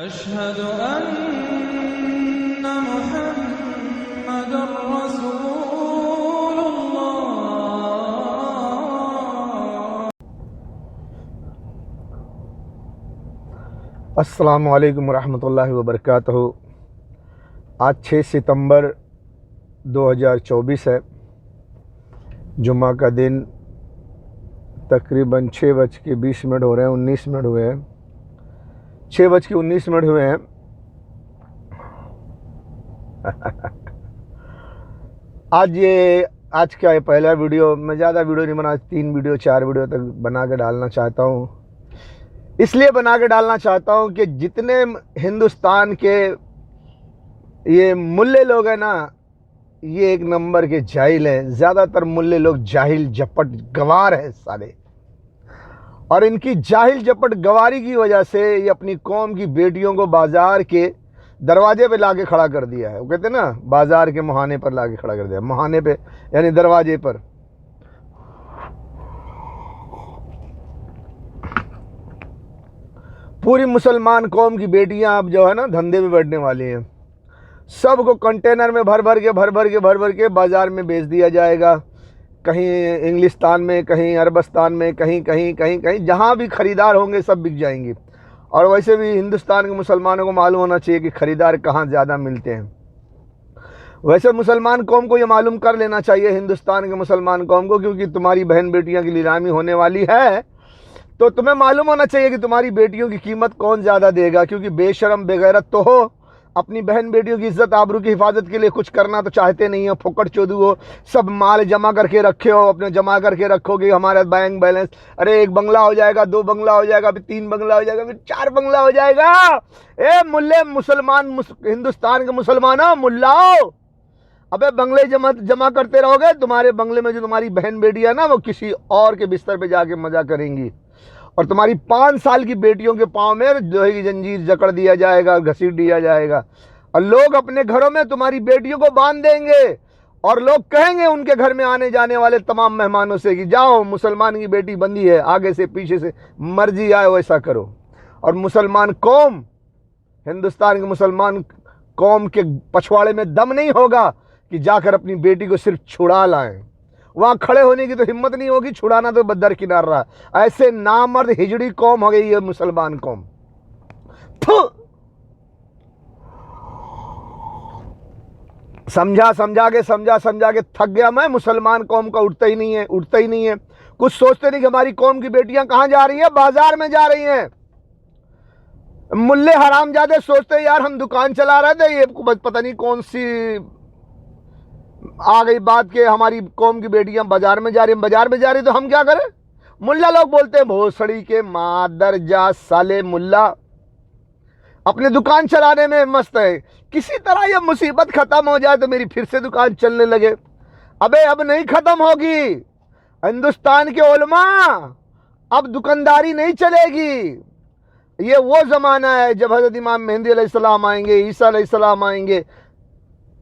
अशहदु अन्ना मुहम्मदुर रसूलुल्लाह। अस्सलामु अलैकुम रहमतुल्लाहि व बरकातहू। आज 6 सितंबर 2024 है, जुम्मा का दिन। तकरीबन 6:20 हो रहे हैं, 19 मिनट हुए हैं, 6:19 हुए हैं। आज क्या है, पहला वीडियो। मैं ज़्यादा वीडियो नहीं बना, 3 वीडियो 4 वीडियो तक बना के डालना चाहता हूँ। इसलिए बना के डालना चाहता हूँ कि जितने हिंदुस्तान के ये मुल्ले लोग हैं ना, ये एक नंबर के जाहिल हैं। ज़्यादातर मुल्ले लोग जाहिल जपट गवार हैं साले, और इनकी जाहिल जपट गवारी की वजह से ये अपनी कौम की बेटियों को बाजार के दरवाजे पे लाके खड़ा कर दिया है। वो कहते हैं ना, बाजार के मुहाने पर लाके खड़ा कर दिया। मुहाने पे यानी दरवाजे पर। पूरी मुसलमान कौम की बेटियां अब जो है ना, धंधे में बैठने वाली हैं। सबको कंटेनर में भर भर के बाजार में बेच दिया जाएगा। कहीं इंग्लिस्तान में, कहीं अरबस्तान में, कहीं जहाँ भी खरीदार होंगे सब बिक जाएंगी। और वैसे भी हिंदुस्तान के मुसलमानों को मालूम होना चाहिए कि खरीदार कहाँ ज़्यादा मिलते हैं। वैसे मुसलमान कौम को ये मालूम कर लेना चाहिए, हिंदुस्तान के मुसलमान कौम को, क्योंकि तुम्हारी बहन बेटियाँ की नीलामी होने वाली है, तो तुम्हें मालूम होना चाहिए कि तुम्हारी बेटियों की कीमत कौन ज़्यादा देगा। क्योंकि बेशरम बेगैरत तो हो, अपनी बहन बेटियों की इज्जत आबरू की हिफाजत के लिए कुछ करना तो चाहते नहीं हो। फुकट चोदू हो, सब माल जमा करके रखे हो, अपने जमा करके रखोगे हमारा बैंक बैलेंस। अरे 1 बंगला हो जाएगा, 2 बंगला हो जाएगा, फिर 3 बंगला हो जाएगा, फिर 4 बंगला हो जाएगा। ए मुल्ले मुसलमान, हिंदुस्तान के मुसलमानों, मुल्लाओ, अबे बंगले जमा करते रहोगे, तुम्हारे बंगले में जो तुम्हारी बहन बेटी है ना, वो किसी और के बिस्तर पे जाके मजा करेंगी। और तुम्हारी 5 साल की बेटियों के पाँव में लोहे की जंजीर जकड़ दिया जाएगा, घसीट दिया जाएगा। और लोग अपने घरों में तुम्हारी बेटियों को बांध देंगे, और लोग कहेंगे उनके घर में आने जाने वाले तमाम मेहमानों से कि जाओ, मुसलमान की बेटी बंदी है, आगे से पीछे से मर्जी आए वैसा करो। और मुसलमान कौम, हिंदुस्तान के मुसलमान कौम के पछवाड़े में दम नहीं होगा कि जाकर अपनी बेटी को सिर्फ छुड़ा लाएं। वहाँ खड़े होने की तो हिम्मत नहीं होगी, छुड़ाना तो बदर किनार रहा। ऐसे नामर्द हिजड़ी कौम हो गई है मुसलमान कौम। समझा के थक गया मैं। मुसलमान कौम का उठता ही नहीं है। कुछ सोचते नहीं कि हमारी कौम की बेटियां कहाँ जा रही हैं, बाजार में जा रही हैं। मुल्ले हरामजादे सोचते यार हम दुकान चला रहे थे, ये पता नहीं कौन सी आ गई बात के हमारी कौम की बेटियां बाजार में जा रही तो हम क्या करें। मुल्ला लोग बोलते हैं भोसड़ी के मादर जा साले मुल्ला, अपने दुकान चलाने में मस्त है। किसी तरह ये मुसीबत खत्म हो जाए तो मेरी फिर से दुकान चलने लगे। अबे अब नहीं खत्म होगी हिंदुस्तान के उलमा, अब दुकानदारी नहीं चलेगी। ये वो जमाना है जब हजरत इमाम मेहंदी अलैहिस्सलाम आएंगे, ईसा अलैहिस्सलाम आएंगे,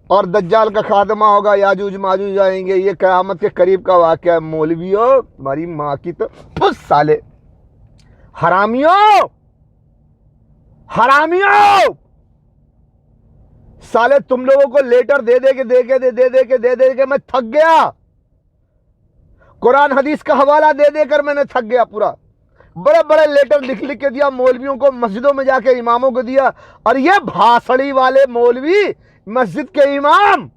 और दज्जाल का खात्मा होगा, याजूज माजूज आएंगे। ये क़यामत के करीब का वाक़या है। मौलवियों, तुम्हारी माँ की तो फुस साले, हरामियों साले, तुम लोगों को लेटर दे दे के मैं थक गया। कुरान हदीस का हवाला दे देकर मैंने थक गया पूरा। बड़े बड़े लेटर लिख के दिया मौलवियों को, मस्जिदों में जाके इमामों को दिया। और ये भाषड़ी वाले मौलवी, मस्जिद के इमाम,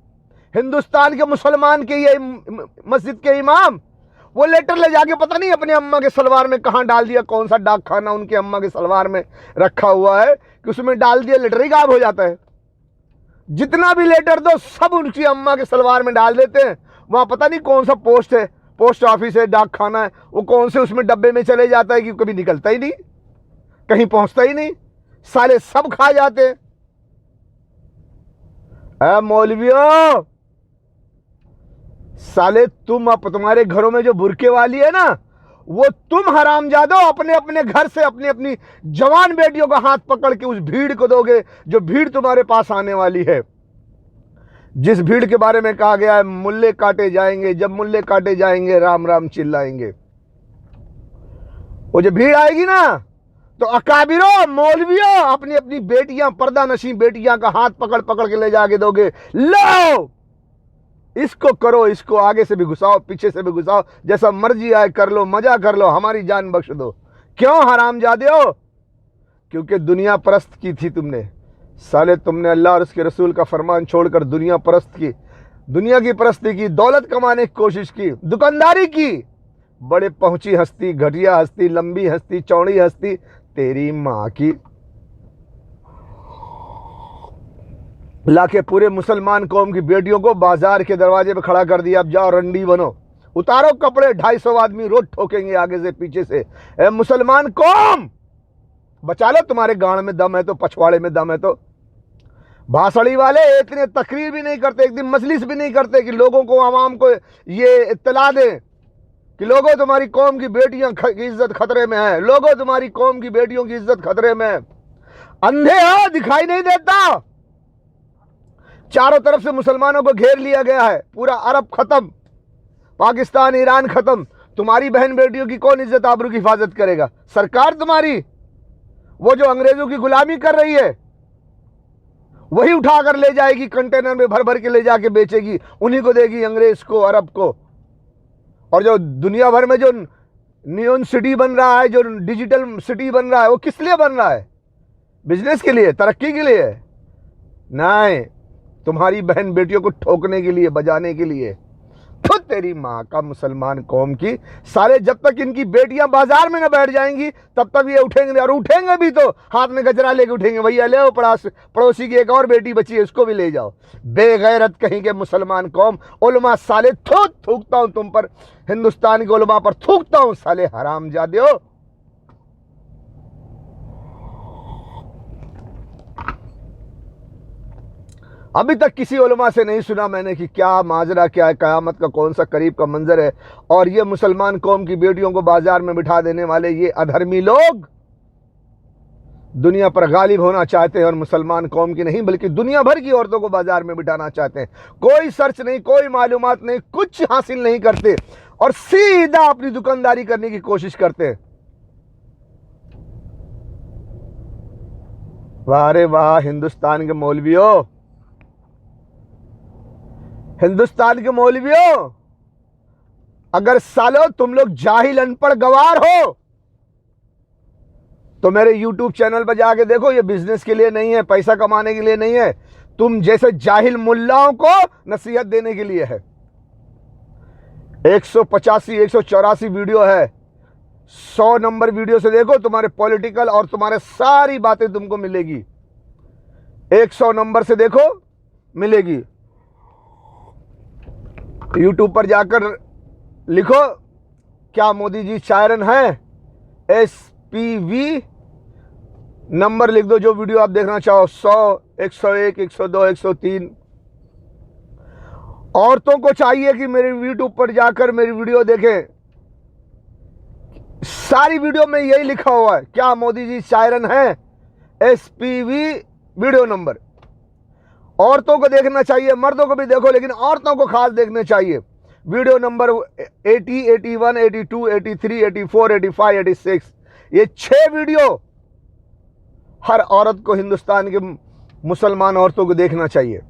हिंदुस्तान के मुसलमान के ये मस्जिद के इमाम, वो लेटर ले जाके पता नहीं अपने अम्मा के सलवार में कहाँ डाल दिया। कौन सा डाक खाना उनके अम्मा के सलवार में रखा हुआ है कि उसमें डाल दिया, लेटर ही गायब हो जाता है। जितना भी लेटर दो सब उनकी अम्मा के सलवार में डाल देते हैं। वहाँ पता नहीं कौन सा पोस्ट है, पोस्ट ऑफिस है, डाक खाना है, वो कौन से उसमें डब्बे में चले जाता है कि कभी निकलता ही नहीं, कहीं पहुँचता ही नहीं। साले सब खा जाते हैं। मौलवियों साले, तुम्हारे घरों में जो बुरके वाली है ना, वो तुम हरामजादो अपने अपने घर से अपनी अपनी जवान बेटियों का हाथ पकड़ के उस भीड़ को दोगे, जो भीड़ तुम्हारे पास आने वाली है। जिस भीड़ के बारे में कहा गया है मुल्ले काटे जाएंगे, जब मुल्ले काटे जाएंगे राम राम चिल्लाएंगे। वो जो भीड़ आएगी ना, तो अकाबिरों, मौलवियों, अपनी अपनी बेटियां, पर्दा नशी बेटियां का हाथ पकड़ पकड़ के ले जाके दोगे, लो इसको करो, इसको आगे से भी घुसाओ, पीछे से भी घुसाओ, जैसा मर्जी आए कर लो, मजा कर लो, हमारी जान बख्श दो। क्यों हरामजादे हो? क्योंकि दुनिया परस्त की थी तुमने। साले तुमने अल्लाह और उसके रसूल का फरमान छोड़कर दुनिया परस्त की, दुनिया की परस्ती की, दौलत कमाने की कोशिश की, दुकानदारी की। बड़े पहुंची हस्ती, घटिया हस्ती, लंबी हस्ती, चौड़ी हस्ती, तेरी मां की। लाके पूरे मुसलमान कौम की बेटियों को बाजार के दरवाजे पे खड़ा कर दिया। अब जाओ रंडी बनो, उतारो कपड़े, 250 आदमी रोज ठोकेंगे आगे से पीछे से। ए मुसलमान कौम, बचा लो, तुम्हारे गांड में दम है तो, पछवाड़े में दम है तो। भाषणी वाले इतने तकरीर भी नहीं करते, एक दिन मजलिस भी नहीं करते कि लोगों को, आवाम को ये इत्तला दें कि लोगों तुम्हारी कौम की बेटियां की इज्जत खतरे में है, लोगों तुम्हारी कौम की बेटियों की इज्जत खतरे में है। अंधे हो, दिखाई नहीं देता। चारों तरफ से मुसलमानों को घेर लिया गया है, पूरा अरब खत्म, पाकिस्तान, ईरान खत्म। तुम्हारी बहन बेटियों की कौन इज्जत आबरू की हिफाजत करेगा? सरकार तुम्हारी, वो जो अंग्रेजों की गुलामी कर रही है, वही उठाकर ले जाएगी, कंटेनर में भर भर के ले जाके बेचेगी, उन्हीं को देगी, अंग्रेज को, अरब को। और जो दुनिया भर में जो नियॉन सिटी बन रहा है, जो डिजिटल सिटी बन रहा है, वो किस लिए बन रहा है? बिजनेस के लिए, तरक्की के लिए? नहीं, तुम्हारी बहन बेटियों को ठोकने के लिए, बजाने के लिए। तो तेरी माँ का मुसलमान कौम की, सारे जब तक इनकी बेटियां बाजार में न बैठ जाएंगी तब तक ये उठेंगे, और उठेंगे भी तो हाथ में गजरा लेके उठेंगे, भैया ले आओ, पड़ोसी की एक और बेटी बची है, उसको भी ले जाओ। बेगैरत कहीं के मुसलमान कौम। उलमा साले, थूकता हूं तुम पर, हिंदुस्तान के उलमा पर थूकता हूं, साले हरामजादे हो। अभी तक किसी उलमा से नहीं सुना मैंने कि क्या माजरा क्या है, क़यामत का कौन सा करीब का मंजर है। और ये मुसलमान कौम की बेटियों को बाजार में बिठा देने वाले ये अधर्मी लोग दुनिया पर गालिब होना चाहते हैं, और मुसलमान कौम की नहीं बल्कि दुनिया भर की औरतों को बाजार में बिठाना चाहते हैं। कोई सर्च नहीं, कोई मालूमात नहीं, कुछ हासिल नहीं करते और सीधा अपनी दुकानदारी करने की कोशिश करते हैं। वाह रे वाह, हिंदुस्तान के मौलवियों, हिंदुस्तान के मौलवियों, अगर सालो तुम लोग जाहिल अनपढ़ गवार हो तो मेरे YouTube चैनल पर जाके देखो। ये बिजनेस के लिए नहीं है, पैसा कमाने के लिए नहीं है, तुम जैसे जाहिल मुल्लाओं को नसीहत देने के लिए है। 185 184 वीडियो है, 100 नंबर वीडियो से देखो, तुम्हारे पॉलिटिकल और तुम्हारे सारी बातें तुमको मिलेगी। 100 नंबर से देखो, मिलेगी। YouTube पर जाकर लिखो क्या मोदी जी शायरन है, SPV नंबर लिख दो, जो वीडियो आप देखना चाहो, 100, 101, 102, 103। औरतों को चाहिए कि मेरे YouTube पर जाकर मेरी वीडियो देखें। सारी वीडियो में यही लिखा हुआ है, क्या मोदी जी शायरन है, SPV वीडियो नंबर। औरतों को देखना चाहिए, मर्दों को भी देखो, लेकिन औरतों को खास देखने चाहिए। वीडियो नंबर 80, 81, 82, 83, 84, 85, 86, ये 6 वीडियो हर औरत को, हिंदुस्तान के मुसलमान औरतों को देखना चाहिए,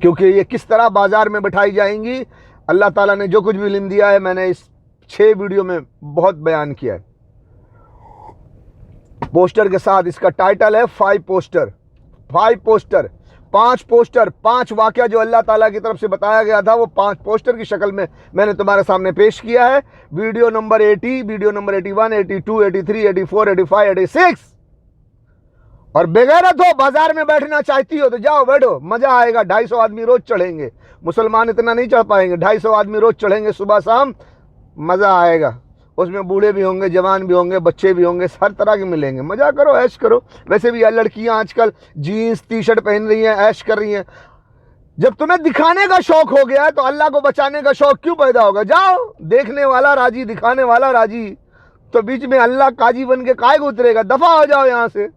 क्योंकि ये किस तरह बाजार में बिठाई जाएंगी। अल्लाह ताला ने जो कुछ भी इल्म दिया है, मैंने इस 6 वीडियो में बहुत बयान किया है। पोस्टर के साथ इसका टाइटल है 5 पोस्टर, 5 पोस्टर, 5 पोस्टर, 5 वाकया जो अल्लाह ताला की तरफ से बताया गया था, वो 5 पोस्टर की शक्ल में मैंने तुम्हारे सामने पेश किया है। Video number 80, video number 81, 82, 83, 84, 85, 86। और बेगैरत हो, बाजार में बैठना चाहती हो तो जाओ बैठो, मजा आएगा। 250 आदमी रोज चढ़ेंगे, मुसलमान इतना नहीं चढ़ पाएंगे, 250 आदमी रोज चढ़ेंगे सुबह शाम, मजा आएगा। उसमें बूढ़े भी होंगे, जवान भी होंगे, बच्चे भी होंगे, हर तरह के मिलेंगे। मजा करो, ऐश करो। वैसे भी लड़कियां आजकल जीन्स टी शर्ट पहन रही हैं, ऐश कर रही हैं। जब तुम्हें दिखाने का शौक हो गया है तो अल्लाह को बचाने का शौक क्यों पैदा होगा? जाओ, देखने वाला राजी, दिखाने वाला राजी, तो बीच में अल्लाह काजी बन के काहे को उतरेगा? दफा हो जाओ यहां से।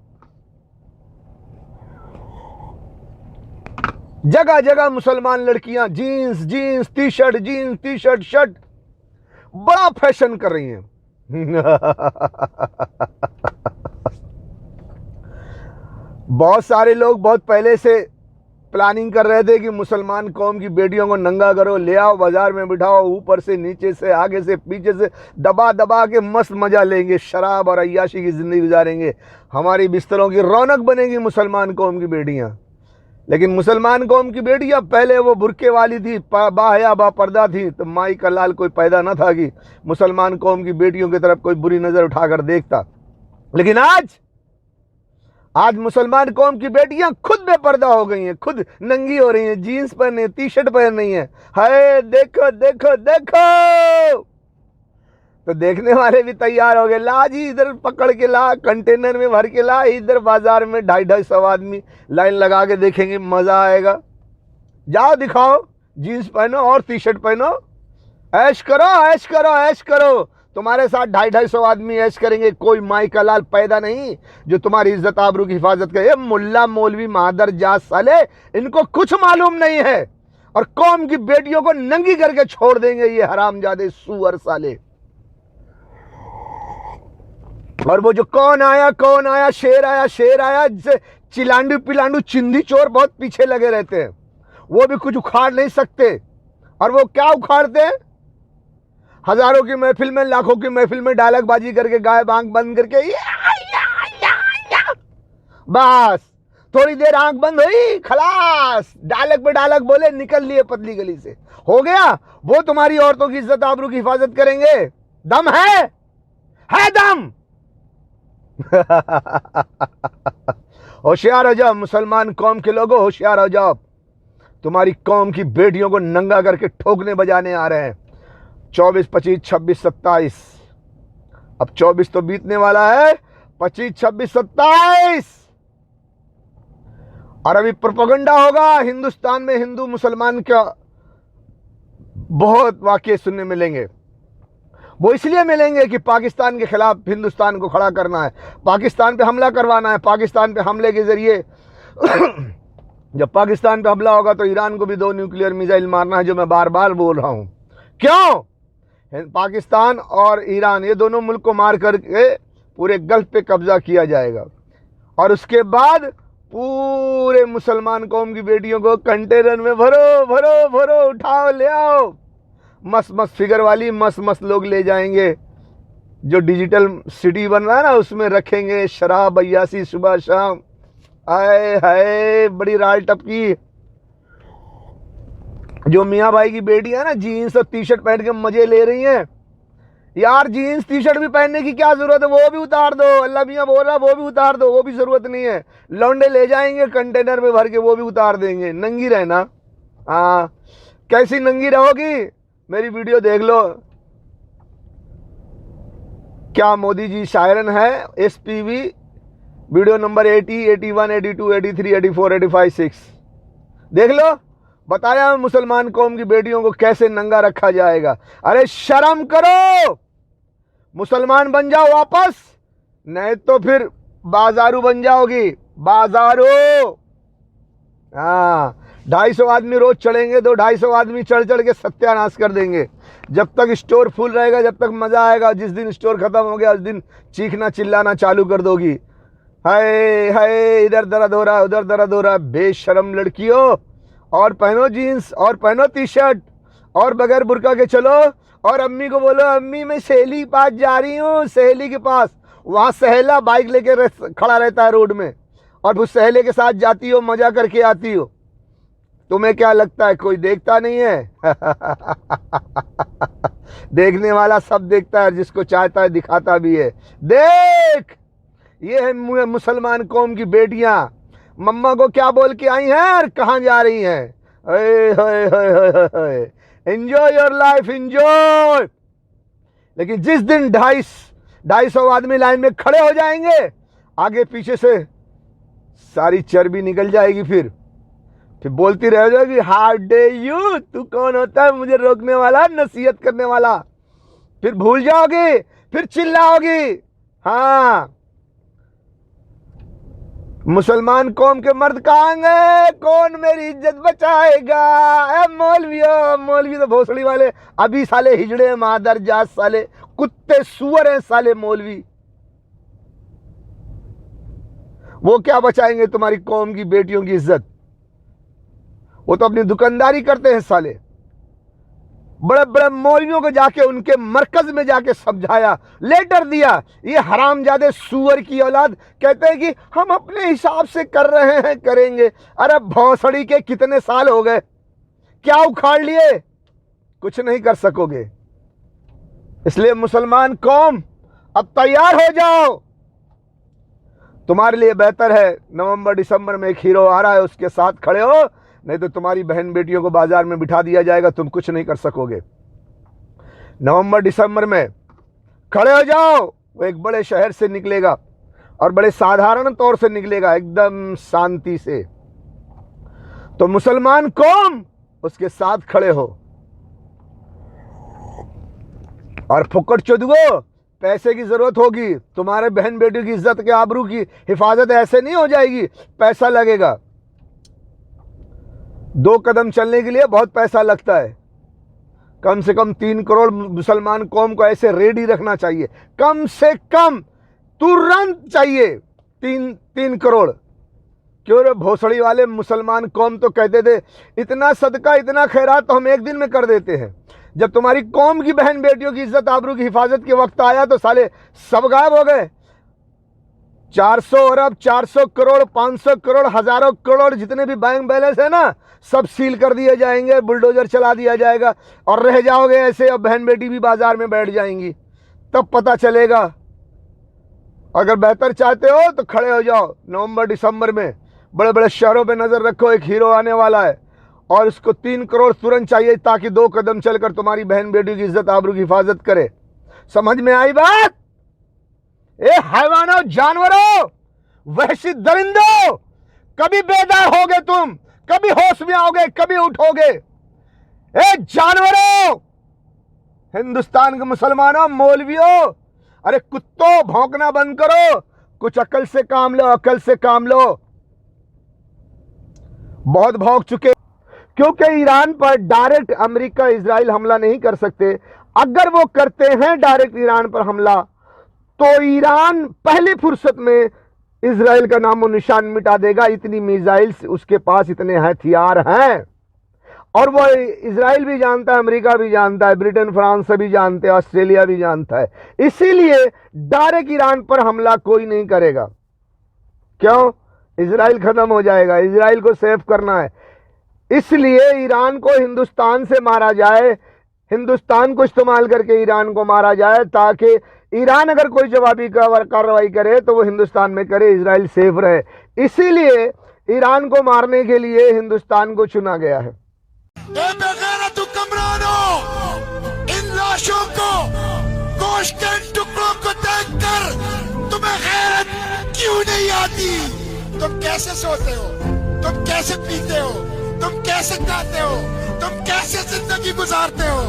जगह जगह मुसलमान लड़कियां jeans T shirt, jeans T shirt, shirt, बड़ा फैशन कर रही हैं। बहुत सारे लोग बहुत पहले से प्लानिंग कर रहे थे कि मुसलमान कौम की बेटियों को नंगा करो, ले आओ, बाजार में बिठाओ, ऊपर से नीचे से आगे से पीछे से दबा दबा के मस्त मजा लेंगे, शराब और अय्याशी की जिंदगी गुजारेंगे, हमारी बिस्तरों की रौनक बनेगी मुसलमान कौम की बेटियां। लेकिन मुसलमान कौम की बेटियां पहले वो बुरके वाली थी, बाहया बा पर्दा थी, तो माई का लाल कोई पैदा ना था कि मुसलमान कौम की बेटियों की तरफ कोई बुरी नजर उठाकर देखता। लेकिन आज मुसलमान कौम की बेटियां खुद बेपर्दा हो गई हैं, खुद नंगी हो रही हैं, जीन्स पहने, टी शर्ट पहन रही हैं। हाय देखो देखो देखो, तो देखने वाले भी तैयार हो गए, ला जी इधर पकड़ के ला, कंटेनर में भर के ला, इधर बाजार में 250-250 आदमी लाइन लगा के देखेंगे, मजा आएगा। जाओ दिखाओ, जीन्स पहनो और टी शर्ट पहनो, ऐश करो ऐश करो ऐश करो। तुम्हारे साथ 250-250 आदमी ऐश करेंगे, कोई माई का लाल पैदा नहीं जो तुम्हारी इज्जत आबरू की हिफाजत करे। मुल्ला मौलवी मादर जात साले, इनको कुछ मालूम नहीं है और कौम की बेटियों को नंगी करके छोड़ देंगे ये हरामजादे सुअर साले। और वो जो कौन आया शेर आया चिलांडू पिलांडू चिंदी चोर बहुत पीछे लगे रहते हैं, वो भी कुछ उखाड़ नहीं सकते। और वो क्या उखाड़ते हैं? हजारों की महफिल में, लाखों की महफिल में डायलॉग बाजी करके, गायब आंख बंद करके या। बस थोड़ी देर आंख बंद हुई, खलास, डायलॉग पे डायलॉग बोले, निकल लिए पतली गली से, हो गया। वो तुम्हारी औरतों की इज्जत आबरू की हिफाजत करेंगे। दम है दम। होशियार हो जाओ मुसलमान कौम के लोगों, होशियार हो जाओ, तुम्हारी कौम की बेटियों को नंगा करके ठोकने बजाने आ रहे हैं। 24, 25, 26, 27, अब 24 तो बीतने वाला है, 25, 26, 27, और अभी प्रोपेगेंडा होगा हिंदुस्तान में। हिंदू मुसलमान का बहुत वाकये सुनने मिलेंगे। वो इसलिए मिलेंगे कि पाकिस्तान के खिलाफ हिंदुस्तान को खड़ा करना है, पाकिस्तान पे हमला करवाना है। पाकिस्तान पे हमले के जरिए जब पाकिस्तान पे हमला होगा तो ईरान को भी 2 न्यूक्लियर मिसाइल मारना है, जो मैं बार बार बोल रहा हूं। क्यों? पाकिस्तान और ईरान, ये दोनों मुल्क को मार करके पूरे गल्फ पे कब्जा किया जाएगा, और उसके बाद पूरे मुसलमान कौम की बेटियों को कंटेनर में भरो भरो भरो, उठाओ, ले आओ, मस्त मस्त फिगर वाली मस्त मस्त लोग ले जाएंगे। जो डिजिटल सिटी बन रहा है ना, उसमें रखेंगे शराब अय्यासी सुबह शाम। आए हाय, बड़ी राल टपकी। जो मियाँ भाई की बेटी है ना, जीन्स और टी शर्ट पहन के मजे ले रही हैं। यार जीन्स टी शर्ट भी पहनने की क्या जरूरत है? वो भी उतार दो, अल्लाह मियाँ बोल रहा, वो भी उतार दो, वो भी जरूरत नहीं है। लौंडे ले जाएंगे कंटेनर में भर के, वो भी उतार देंगे। नंगी रहना। हाँ, कैसी नंगी रहोगी? मेरी वीडियो देख लो, क्या मोदी जी शायरन है। SPV वीडियो नंबर 80, 81, 82, 83, 84, 85, 6 देख लो। बताया मुसलमान कौम की बेटियों को कैसे नंगा रखा जाएगा। अरे शर्म करो, मुसलमान बन जाओ वापस, नहीं तो फिर बाजारू बन जाओगी, बाजारू। हाँ, 250 आदमी रोज चढ़ेंगे, 250 आदमी चढ़ चढ़ के सत्यानाश कर देंगे। जब तक स्टोर फुल रहेगा, जब तक मजा आएगा। जिस दिन स्टोर खत्म हो गया, उस दिन चीखना चिल्लाना चालू कर दोगी। हाय हाय, इधर दर्द हो रहा है, उधर दर्द हो रहा है। बेशरम लड़कियों, और पहनो जीन्स, और पहनो टी शर्ट, और बगैर बुरका के चलो, और अम्मी को बोलो, अम्मी मैं सहेली के पास जा रही हूँ, सहेली के पास। वहाँ सहेला बाइक लेके खड़ा रहता है रोड में, और उस सहेले के साथ जाती हो, मजा करके आती हो। तुम्हें क्या लगता है कोई देखता नहीं है? देखने वाला सब देखता है, जिसको चाहता है दिखाता भी है। देख, ये है मुसलमान कौम की बेटियां, मम्मा को क्या बोल के आई हैं और कहाँ जा रही हैं। Enjoy your life, enjoy. लेकिन जिस दिन 250 आदमी लाइन में खड़े हो जाएंगे, आगे पीछे से सारी चर्बी निकल जाएगी। फिर बोलती रह जाएगी, हाउ डे यू, तू कौन होता है मुझे रोकने वाला, नसीहत करने वाला। फिर भूल जाओगी, फिर चिल्लाओगी। हाँ, मुसलमान कौम के मर्द कहांगे, कौन मेरी इज्जत बचाएगा? ए मौलवियों, मौलवी तो भोसड़ी वाले अभी साले हिजड़े मादर जात साले कुत्ते सुअर हैं साले मौलवी। वो क्या बचाएंगे तुम्हारी कौम की बेटियों की इज्जत? वो तो अपनी दुकानदारी करते हैं साले। बड़े बड़े मौलवियों को जाके उनके मरकज में जाके समझाया, लेटर दिया। ये हरामजादे सुअर की औलाद कहते हैं कि हम अपने हिसाब से कर रहे हैं, करेंगे। अरे भौसड़ी के कितने साल हो गए, क्या उखाड़ लिए? कुछ नहीं कर सकोगे। इसलिए मुसलमान कौम अब तैयार हो जाओ। तुम्हारे लिए बेहतर है नवंबर दिसंबर में एक हीरो आ रहा है, उसके साथ खड़े हो, नहीं तो तुम्हारी बहन बेटियों को बाजार में बिठा दिया जाएगा, तुम कुछ नहीं कर सकोगे। नवंबर दिसंबर में खड़े हो जाओ। वो एक बड़े शहर से निकलेगा और बड़े साधारण तौर से निकलेगा, एकदम शांति से। तो मुसलमान कौम उसके साथ खड़े हो। और फुक्कड़ चोदगो पैसे की जरूरत होगी, तुम्हारे बहन बेटियों की इज्जत के आबरू की हिफाजत ऐसे नहीं हो जाएगी, पैसा लगेगा। 2 कदम चलने के लिए बहुत पैसा लगता है। कम से कम 3 करोड़ मुसलमान कौम को ऐसे रेडी रखना चाहिए, कम से कम तुरंत चाहिए 3 करोड़। क्यों रे भोसड़ी वाले मुसलमान कौम तो कहते थे इतना सदका इतना खैरात तो हम एक दिन में कर देते हैं। जब तुम्हारी कौम की बहन बेटियों की इज्जत आबरू की हिफाजत के वक्त आया तो साले सब गायब हो गए। 400 अरब 400 करोड़ 500 करोड़ हजारों करोड़ जितने भी बैंक बैलेंस है ना, सब सील कर दिए जाएंगे, बुलडोजर चला दिया जाएगा और रह जाओगे ऐसे। और बहन बेटी भी बाजार में बैठ जाएंगी, तब पता चलेगा। अगर बेहतर चाहते हो तो खड़े हो जाओ। नवंबर दिसंबर में बड़े बड़े शहरों पे नजर रखो, एक हीरो आने वाला है और उसको 3 करोड़ तुरंत चाहिए ताकि 2 कदम चलकर तुम्हारी बहन बेटियों की इज्जत आबरू की हिफाजत करे। समझ में आई बात? ए हैवानों, जानवरों, वहशी दरिंदों, कभी बेदार होगे तुम, कभी होश में आओगे, कभी उठोगे। ए जानवरों, हिंदुस्तान के मुसलमानों, मौलवियों, अरे कुत्तों भौंकना बंद करो, कुछ अकल से काम लो, अकल से काम लो। बहुत भौंक चुके। क्योंकि ईरान पर डायरेक्ट अमेरिका इजराइल हमला नहीं कर सकते। अगर वो करते हैं डायरेक्ट ईरान पर हमला तो ईरान पहली फुर्सत में इजराइल का नामो निशान मिटा देगा। इतनी मिसाइल्स उसके पास, इतने हथियार हैं। और वो इजराइल भी जानता है, अमेरिका भी जानता है, ब्रिटेन फ्रांस सभी जानते हैं, ऑस्ट्रेलिया भी जानता है। इसीलिए डायरेक्ट ईरान पर हमला कोई नहीं करेगा। क्यों? इजराइल खत्म हो जाएगा, इजराइल को सेव करना है। इसलिए ईरान को हिंदुस्तान से मारा जाए, हिंदुस्तान को इस्तेमाल करके ईरान को मारा जाए, ताकि ईरान अगर कोई जवाबी कार्रवाई करे तो वो हिंदुस्तान में करे, इजराइल सेफ रहे। इसीलिए ईरान को मारने के लिए हिंदुस्तान को चुना गया है। इन लाशों को, गोश्त के टुकड़ों को देखकर तुम्हें गैरत क्यों नहीं आती? तुम कैसे सोते हो? तुम कैसे पीते हो? तुम कैसे खाते हो? तुम कैसे जिंदगी गुजारते हो?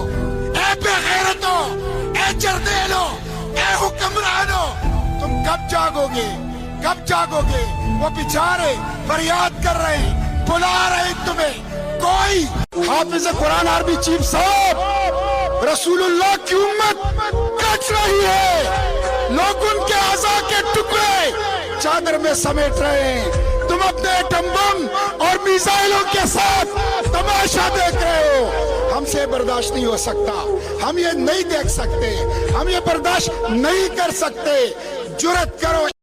ऐ बेगैरतो, ऐ जर्देलो, ऐ हुक्मरानो, तुम कब जागोगे? कब जागोगे? वो बेचारे फरियाद कर रहे हैं, बुला रहे हैं तुम्हें। कोई हाफिज कुरान आर्मी चीफ साहब रसूलुल्लाह की उम्मत कट रही है। लोग उनके आज़ा के टुकड़े चादर में समेट रहे हैं। तुम अपने एटम बम और मिसाइलों के साथ तमाशा देख रहे हो। हमसे बर्दाश्त नहीं हो सकता, हम ये नहीं देख सकते, हम ये बर्दाश्त नहीं कर सकते। जुर्रत करो।